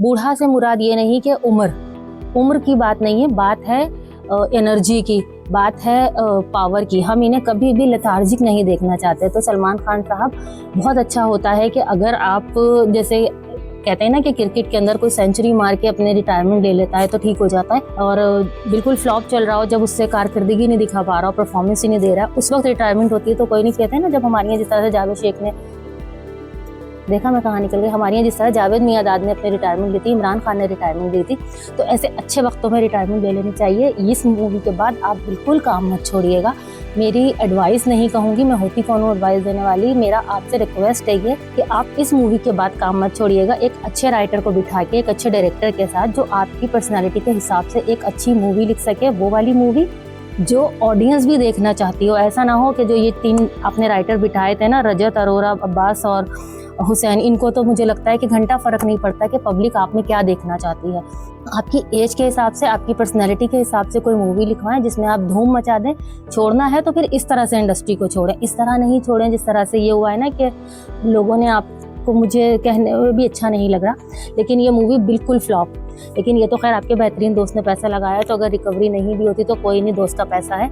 बूढ़ा से मुराद ये नहीं कि उम्र की बात नहीं है, बात है एनर्जी की, बात है पावर की। हम इन्हें कभी भी लेथार्जिक नहीं देखना चाहते। तो सलमान खान साहब बहुत अच्छा होता है कि अगर आप जैसे कहते हैं ना कि क्रिकेट के अंदर कोई सेंचुरी मार के अपने रिटायरमेंट ले लेता है तो ठीक हो जाता है, और बिल्कुल फ्लॉप चल रहा हो, जब उससे कारकर्दगी नहीं दिखा पा रहा हो, परफॉर्मेंस ही नहीं दे रहा, उस वक्त रिटायरमेंट होती है। तो कोई नहीं कहते हैं ना, जब हमारे यहाँ जिस तरह से जावेद शेख ने देखा, मैं कहाँ निकल गई, हमारे यहाँ जिस तरह जावेद मियाँदाद ने अपने रिटायरमेंट ली थी, इमरान खान ने रिटायरमेंट ली थी, तो ऐसे अच्छे वक्तों में रिटायरमेंट ले लेनी चाहिए। इस मूवी के बाद आप बिल्कुल काम मत छोड़िएगा। मेरी एडवाइस नहीं कहूँगी, मैं होती कौन हूँ एडवाइस देने वाली, मेरा आपसे रिक्वेस्ट है ये कि आप इस मूवी के बाद काम मत छोड़िएगा। एक अच्छे राइटर को बिठा के, एक अच्छे डायरेक्टर के साथ, जो आपकी पर्सनैलिटी के हिसाब से एक अच्छी मूवी लिख सके, वो वाली मूवी जो ऑडियंस भी देखना चाहती हो। ऐसा ना हो कि जो ये 3 आपने राइटर बिठाए थे ना, रजत, अरोरा, अब्बास और हुसैन, इनको तो मुझे लगता है कि घंटा फ़र्क नहीं पड़ता कि पब्लिक आप में क्या देखना चाहती है। आपकी एज के हिसाब से, आपकी पर्सनैलिटी के हिसाब से कोई मूवी लिखवाएं जिसमें आप धूम मचा दें। छोड़ना है तो फिर इस तरह से इंडस्ट्री को छोड़ें, इस तरह नहीं छोड़ें जिस तरह से ये हुआ है ना कि लोगों ने आपको, मुझे कहने में भी अच्छा नहीं लग रहा, लेकिन ये मूवी बिल्कुल फ्लॉप। लेकिन ये तो खैर आपके बेहतरीन दोस्त ने पैसा लगाया, तो अगर रिकवरी नहीं भी होती तो कोई नहीं, दोस्त का पैसा है।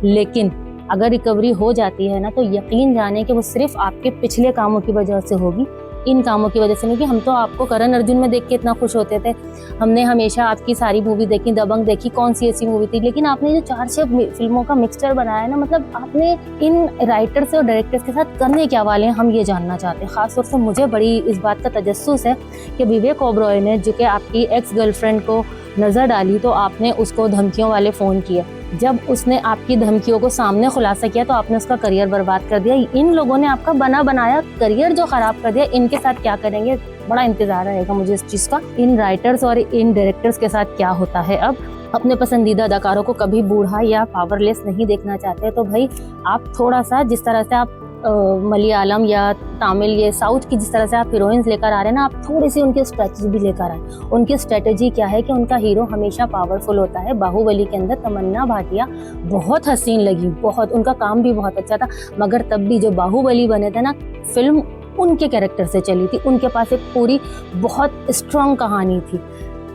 लेकिन अगर रिकवरी हो जाती है ना, तो यकीन जाने कि वो सिर्फ आपके पिछले कामों की वजह से होगी, इन कामों की वजह से नहीं। कि हम तो आपको करण अर्जुन में देख के इतना खुश होते थे, हमने हमेशा आपकी सारी मूवी देखी, दबंग देखी, कौन सी ऐसी मूवी थी, लेकिन आपने जो 4-6 फिल्मों का मिक्सचर बनाया ना, मतलब आपने इन राइटर्स और डायरेक्टर्स के साथ करने क्या वाले हैं, हम ये जानना चाहते हैं। खासतौर से मुझे बड़ी इस बात का तजस्सुस है कि विवेक ओबरॉय ने, जो कि आपकी एक्स गर्लफ्रेंड को नज़र डाली, तो आपने उसको धमकियों वाले फ़ोन किए। जब उसने आपकी धमकियों को सामने खुलासा किया तो आपने उसका करियर बर्बाद कर दिया। इन लोगों ने आपका बना बनाया करियर जो खराब कर दिया, इनके साथ क्या करेंगे, बड़ा इंतजार रहेगा मुझे इस चीज़ का। इन राइटर्स और इन डायरेक्टर्स के साथ क्या होता है। अब अपने पसंदीदा अदाकारों को कभी बूढ़ा या पावरलेस नहीं देखना चाहते, तो भाई आप थोड़ा सा, जिस तरह से आप मलयालम या तमिल, ये साउथ की जिस तरह से आप हीरोइंस लेकर आ रहे हैं ना, आप थोड़ी सी उनकी स्ट्रेटजी भी लेकर आए। उनकी स्ट्रेटजी क्या है कि उनका हीरो हमेशा पावरफुल होता है। बाहुबली के अंदर तमन्ना भाटिया बहुत हसीन लगी, बहुत, उनका काम भी बहुत अच्छा था, मगर तब भी जो बाहुबली बने थे ना, फिल्म उनके कैरेक्टर से चली थी। उनके पास एक पूरी बहुत स्ट्रॉन्ग कहानी थी।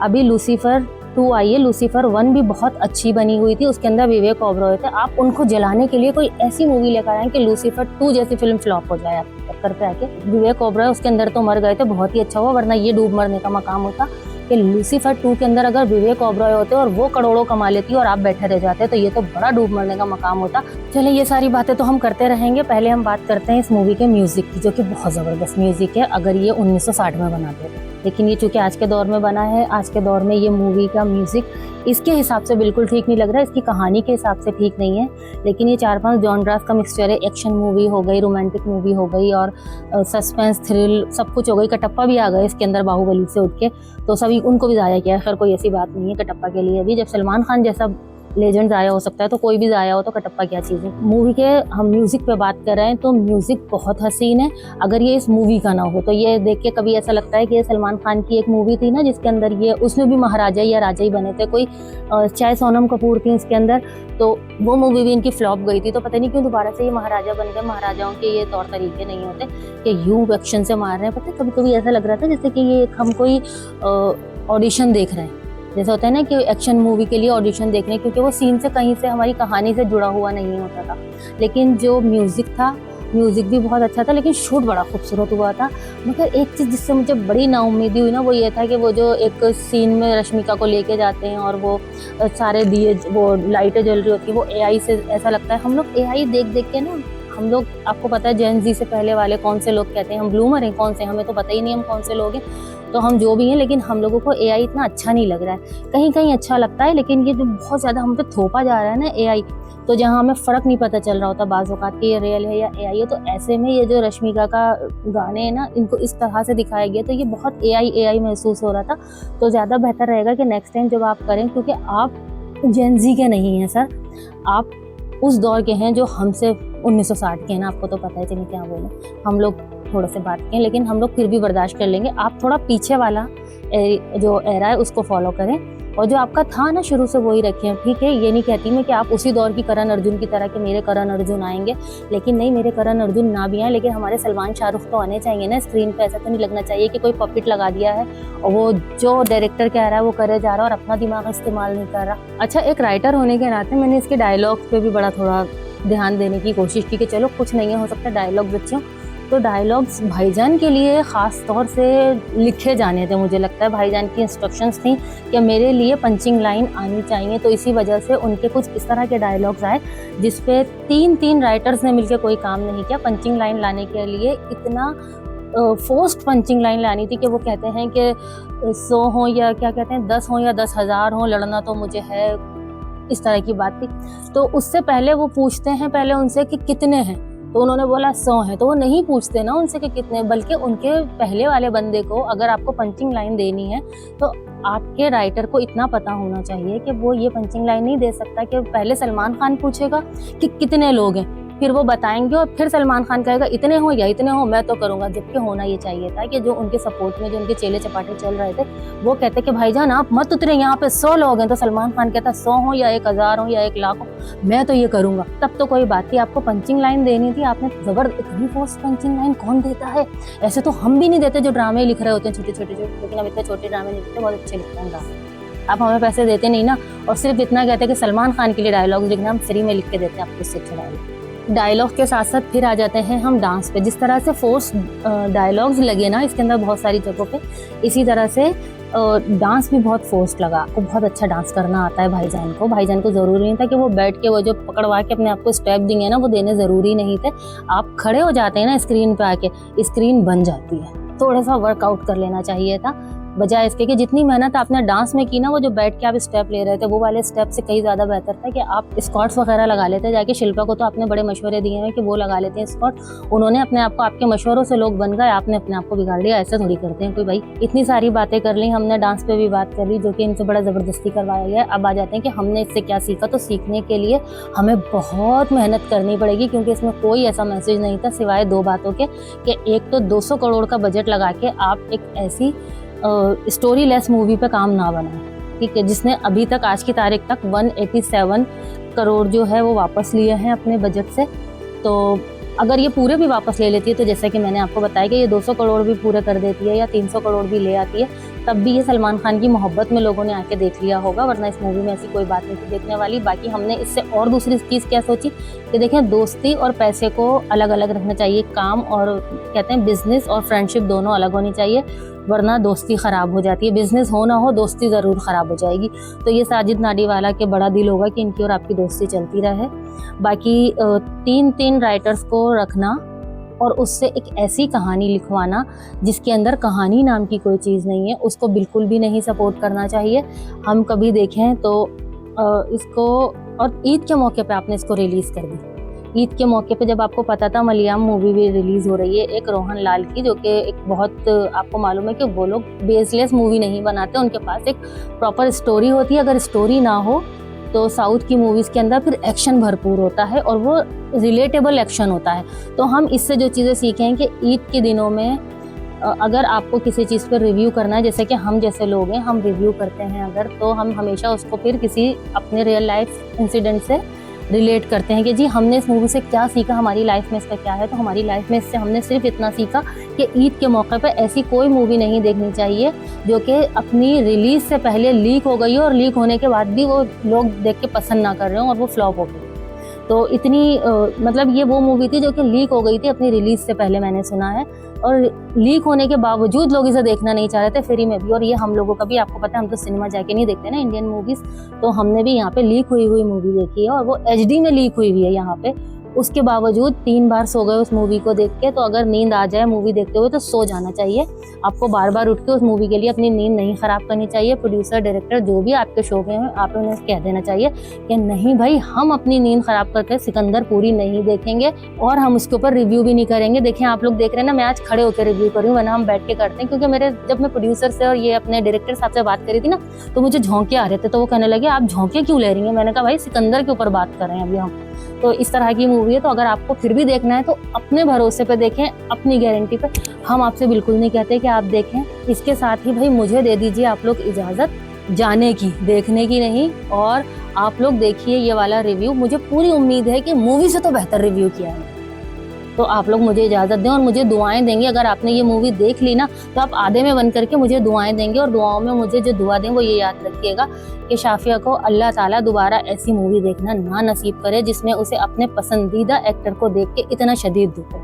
अभी लूसीफर 2 आई है, लूसीफर 1 भी बहुत अच्छी बनी हुई थी, उसके अंदर विवेक ओबरॉय थे। आप उनको जलाने के लिए कोई ऐसी मूवी लेकर आए कि लूसीफर 2 जैसी फिल्म फ्लॉप हो जाए आपके चक्कर पे आके। विवेक ओबरॉय उसके अंदर तो मर गए थे, बहुत ही अच्छा हुआ, वरना ये डूब मरने का मकाम होता कि लूसीफर 2 के अंदर अगर विवेक ओबरॉय होते और वो करोड़ों कमा लेती और आप बैठे रह जाते, तो ये तो बड़ा डूब मरने का मकाम होता। चलिए, ये सारी बातें तो हम करते रहेंगे, पहले हम बात करते हैं इस मूवी के म्यूजिक की, जो कि बहुत ज़बरदस्त म्यूजिक है अगर ये 1960 में बनाते थे। लेकिन ये चूँकि आज के दौर में बना है, आज के दौर में ये मूवी का म्यूज़िक इसके हिसाब से बिल्कुल ठीक नहीं लग रहा है, इसकी कहानी के हिसाब से ठीक नहीं है। लेकिन ये 4-5 जॉनरास का मिक्सचर है, एक्शन मूवी हो गई, रोमांटिक मूवी हो गई, और सस्पेंस, थ्रिल, सब कुछ हो गई। कटप्पा भी आ गए इसके अंदर बाहुबली से उठ के, तो सभी उनको भी ज़ाया किया है। खैर कोई ऐसी बात नहीं है कटप्पा के लिए भी, जब सलमान खान जैसा लेजेंड ज़ाया हो सकता है तो कोई भी ज़ाया हो, तो कटप्पा क्या चीज़ है। मूवी के हम म्यूज़िक पे बात कर रहे हैं, तो म्यूज़िक बहुत हसीन है। अगर ये इस मूवी का ना हो तो ये देख के कभी ऐसा लगता है कि ये सलमान खान की एक मूवी थी ना, जिसके अंदर ये, उसमें भी महाराजा या राजा ही बने थे, कोई चाहे सोनम कपूर थी उसके अंदर, तो वो मूवी भी इनकी फ्लॉप गई थी। तो पता नहीं क्यों दोबारा से ये महाराजा बन गए। महाराजाओं के ये तौर तरीके नहीं होते कि यूँ एक्शन से मार रहे हैं। पता है, कभी कभी ऐसा लग रहा था जैसे कि ये हम कोई ऑडिशन देख रहे हैं, जैसा होता है ना कि एक्शन मूवी के लिए ऑडिशन देख रहे हैं, क्योंकि वो सीन से कहीं से हमारी कहानी से जुड़ा हुआ नहीं होता था। लेकिन जो म्यूज़िक था, म्यूज़िक भी बहुत अच्छा था, लेकिन शूट बड़ा खूबसूरत हुआ था। मगर एक चीज़ जिससे मुझे बड़ी नाउम्मीदी हुई ना, वो ये था कि वो जो एक सीन में रश्मिका को लेके जाते हैं और वो सारे दिए, वो लाइटें जल रही होती है, वो एआई से, ऐसा लगता है हम लोग एआई देख देख के ना, हम लोग, आपको पता है जेन ज़ी से पहले वाले कौन से लोग कहते हैं हम ब्लूमर हैं, कौन से, हमें तो पता ही नहीं हम कौन से लोग हैं, तो हम जो भी हैं, लेकिन हम लोगों को एआई इतना अच्छा नहीं लग रहा है। कहीं कहीं अच्छा लगता है, लेकिन ये जो बहुत ज़्यादा हम पे थोपा जा रहा है ना एआई, तो जहाँ हमें फ़र्क नहीं पता चल रहा होता बाज़ औक़ात कि ये रियल है या एआई है, तो ऐसे में ये जो रश्मिका का गाने हैं ना, इनको इस तरह से दिखाया गया, तो ये बहुत एआई महसूस हो रहा था। तो ज़्यादा बेहतर रहेगा कि नेक्स्ट टाइम जब आप करें, क्योंकि आप जेन ज़ी के नहीं हैं सर, आप उस दौर के हैं जो हमसे 1960 के हैं ना, आपको तो पता है, चलिए क्या बोलें, हम लोग थोड़ा से बात करें, लेकिन हम लोग फिर भी बर्दाश्त कर लेंगे। आप थोड़ा पीछे वाला जो एरा है उसको फॉलो करें, और जो आपका था ना शुरू से वही रखें। ठीक है, ये नहीं कहती मैं कि आप उसी दौर की करण अर्जुन की तरह कि मेरे करण अर्जुन आएंगे, लेकिन नहीं, मेरे करण अर्जुन ना भी आए, लेकिन हमारे सलमान शाहरुख तो आने चाहिए ना स्क्रीन पे। ऐसा तो नहीं लगना चाहिए कि कोई पपिट लगा दिया है और वो जो डायरेक्टर कह रहा है वो करे जा रहा है और अपना दिमाग इस्तेमाल नहीं कर रहा। अच्छा, एक राइटर होने के नाते मैंने इसके डायलॉग पे भी बड़ा थोड़ा ध्यान देने की कोशिश की कि चलो कुछ नहीं है, हो सकता है डायलॉग बच्चों, तो डायलॉग्स भाईजान के लिए ख़ास तौर से लिखे जाने थे। मुझे लगता है भाईजान की इंस्ट्रक्शंस थी कि मेरे लिए पंचिंग लाइन आनी चाहिए, तो इसी वजह से उनके कुछ इस तरह के डायलॉग्स आए जिस पे तीन राइटर्स ने मिलकर कोई काम नहीं किया। पंचिंग लाइन लाने के लिए इतना फोर्स्ड पंचिंग लाइन लानी थी कि वो कहते हैं कि 100 हो या क्या कहते हैं 10 हो या 10,000 हो, लड़ना तो मुझे है, इस तरह की बात थी। तो उससे पहले वो पूछते हैं पहले उनसे कि कितने हैं, तो उन्होंने बोला 100 है, तो वो नहीं पूछते ना उनसे कि कितने, बल्कि उनके पहले वाले बंदे को अगर आपको पंचिंग लाइन देनी है तो आपके राइटर को इतना पता होना चाहिए कि वो ये पंचिंग लाइन नहीं दे सकता कि पहले सलमान खान पूछेगा कि कितने लोग हैं, फिर वो बताएंगे और फिर सलमान खान कहेगा इतने हो या इतने हो, मैं तो करूंगा। जबकि होना ये चाहिए था कि जो उनके सपोर्ट में जो उनके चेले चपाटे चल रहे थे वो कहते कि भाईजान आप मत उतरे, यहाँ पे 100 लोग हैं, तो सलमान खान कहता 100 हो या 1,000 हो या 1,00,000 हो, मैं तो ये करूंगा। तब तो कोई बात थी, आपको पंचिंग लाइन देनी थी, आपने इतनी फोर्स पंचिंग लाइन कौन देता है? ऐसे तो हम भी नहीं देते जो ड्रामे लिख रहे होते हैं छोटे छोटे, लेकिन हम इतने छोटे ड्रामे नहीं लिखते, बहुत अच्छे लिखते हैं ड्रामे। आप हमें पैसे देते नहीं ना, और सिर्फ इतना कहते हैं कि सलमान खान के लिए डायलॉग लिखना, हम फ्री में लिख के देते हैं आपको इससे अच्छा डायलॉग। डायलॉग के साथ साथ फिर आ जाते हैं हम डांस पे। जिस तरह से फोर्स डायलॉग्स लगे ना इसके अंदर बहुत सारी जगहों पे, इसी तरह से डांस भी बहुत फोर्स लगा। आपको बहुत अच्छा डांस करना आता है भाईजान को। भाईजान को ज़रूरी नहीं था कि वो बैठ के वो जो पकड़वा के अपने आप को स्टेप देंगे ना, वो देने ज़रूरी नहीं थे। आप खड़े हो जाते हैं ना स्क्रीन पे आके, स्क्रीन बन जाती है। थोड़ा सा वर्कआउट कर लेना चाहिए था, बजाय इसके कि जितनी मेहनत आपने डांस में की ना, वो जो बैठ के आप स्टेप ले रहे थे वो वाले स्टेप से कहीं ज़्यादा बेहतर था कि आप स्क्वाट्स वगैरह लगा लेते। जाके शिल्पा को तो आपने बड़े मशवरे दिए हैं कि वो लगा लेते हैं स्क्वाट, उन्होंने अपने आप को, आपके मशवरों से लोग बन गए, आपने अपने आप को बिगाड़ लिया। ऐसे थोड़ी करते हैं कोई भाई। इतनी सारी बातें कर ली हमने, डांस पे भी बात कर ली जो कि इनसे बड़ा ज़बरदस्ती करवाया गया। अब आ जाते हैं कि हमने इससे क्या सीखा। तो सीखने के लिए हमें बहुत मेहनत करनी पड़ेगी, क्योंकि इसमें कोई ऐसा मैसेज नहीं था सिवाय 2 बातों के कि एक तो 200 करोड़ का बजट लगा के आप एक ऐसी स्टोरी लेस मूवी पे काम ना बनाए, ठीक है, जिसने अभी तक आज की तारीख तक 187 करोड़ जो है वो वापस लिए हैं अपने बजट से। तो अगर ये पूरे भी वापस ले लेती है तो जैसे कि मैंने आपको बताया कि ये 200 करोड़ भी पूरे कर देती है या 300 करोड़ भी ले आती है, तब भी ये सलमान खान की मोहब्बत में लोगों ने आके देख लिया होगा, वरना इस मूवी में ऐसी कोई बात नहीं थी देखने वाली। बाकी हमने इससे और दूसरी चीज़ क्या सोची कि देखें, दोस्ती और पैसे को अलग अलग रखना चाहिए। काम और कहते हैं बिजनेस और फ्रेंडशिप दोनों अलग होनी चाहिए, वरना दोस्ती ख़राब हो जाती है। बिजनेस हो ना हो, दोस्ती ज़रूर ख़राब हो जाएगी। तो ये साजिद नाडीवाला के बड़ा दिल होगा कि इनकी और आपकी दोस्ती चलती रहे। बाकी 3 राइटर्स को रखना और उससे एक ऐसी कहानी लिखवाना जिसके अंदर कहानी नाम की कोई चीज़ नहीं है, उसको बिल्कुल भी नहीं सपोर्ट करना चाहिए। हम कभी देखें तो इसको, और ईद के मौके पे आपने इसको रिलीज़ कर दी। ईद के मौके पे जब आपको पता था मलयालम मूवी भी रिलीज़ हो रही है एक रोहन लाल की, जो कि एक बहुत, आपको मालूम है कि वो लोग बेसलेस मूवी नहीं बनाते, उनके पास एक प्रॉपर स्टोरी होती है। अगर स्टोरी ना हो तो साउथ की मूवीज़ के अंदर फिर एक्शन भरपूर होता है और वो रिलेटेबल एक्शन होता है। तो हम इससे जो चीज़ें सीखें कि ईद के दिनों में अगर आपको किसी चीज़ पर रिव्यू करना है, जैसे कि हम जैसे लोग हैं, हम रिव्यू करते हैं अगर, तो हम हमेशा उसको फिर किसी अपने रियल लाइफ इंसिडेंट से रिलेट करते हैं कि जी हमने इस मूवी से क्या सीखा, हमारी लाइफ में इसका क्या है। तो हमारी लाइफ में इससे हमने सिर्फ इतना सीखा कि ईद के मौके पर ऐसी कोई मूवी नहीं देखनी चाहिए जो कि अपनी रिलीज़ से पहले लीक हो गई हो और लीक होने के बाद भी वो लोग देख के पसंद ना कर रहे हो और वो फ्लॉप हो गई। तो इतनी मतलब ये वो मूवी थी जो कि लीक हो गई थी अपनी रिलीज़ से पहले, मैंने सुना है, और लीक होने के बावजूद लोग इसे देखना नहीं चाह रहे थे फ्री में भी। और ये हम लोगों का भी, आपको पता है हम तो सिनेमा जाके नहीं देखते ना इंडियन मूवीज़, तो हमने भी यहाँ पे लीक हुई मूवी देखी है और वो HD में लीक हुई है यहाँ पे। उसके बावजूद 3 बार सो गए उस मूवी को देख के। तो अगर नींद आ जाए मूवी देखते हुए तो सो जाना चाहिए। आपको बार बार उठ के उस मूवी के लिए अपनी नींद नहीं ख़राब करनी चाहिए। प्रोड्यूसर, डायरेक्टर जो भी आपके शो में हैं, आप उन्हें कह देना चाहिए कि नहीं भाई, हम अपनी नींद ख़राब करके सिकंदर पूरी नहीं देखेंगे और हम उसके ऊपर रिव्यू भी नहीं करेंगे। देखिए आप लोग देख रहे हैं ना, मैं आज खड़े होकर रिव्यू करूँ, वरना हम बैठ के करते हैं। क्योंकि जब मैं प्रोड्यूसर से और ये अपने डायरेक्टर साहब से बात करी थी ना, तो मुझे झोंके आ रहे थे। तो वो कहने लगे आप झोंके क्यों ले रही हैं? मैंने कहा भाई सिकंदर के ऊपर बात कर रहे हैं अभी हम। तो इस तरह की मूवी है, तो अगर आपको फिर भी देखना है तो अपने भरोसे पे देखें, अपनी गारंटी पे। हम आपसे बिल्कुल नहीं कहते कि आप देखें। इसके साथ ही भाई मुझे दे दीजिए आप लोग इजाज़त जाने की, देखने की नहीं। और आप लोग देखिए ये वाला रिव्यू, मुझे पूरी उम्मीद है कि मूवी से तो बेहतर रिव्यू किया है। तो आप लोग मुझे इजाज़त दें और मुझे दुआएं देंगे। अगर आपने ये मूवी देख ली ना तो आप आधे में बंद करके मुझे दुआएं देंगे, और दुआओं में मुझे जो दुआ दें वो ये याद रखिएगा कि शाफिया को अल्लाह ताला दोबारा ऐसी मूवी देखना ना नसीब करे जिसमें उसे अपने पसंदीदा एक्टर को देख के इतना शदीद दुख हो।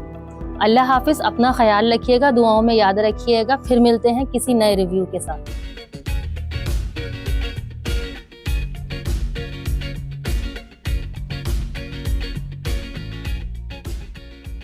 अल्लाह हाफिज़, अपना ख्याल रखिएगा, दुआओं में याद रखिएगा। फिर मिलते हैं किसी नए रिव्यू के साथ।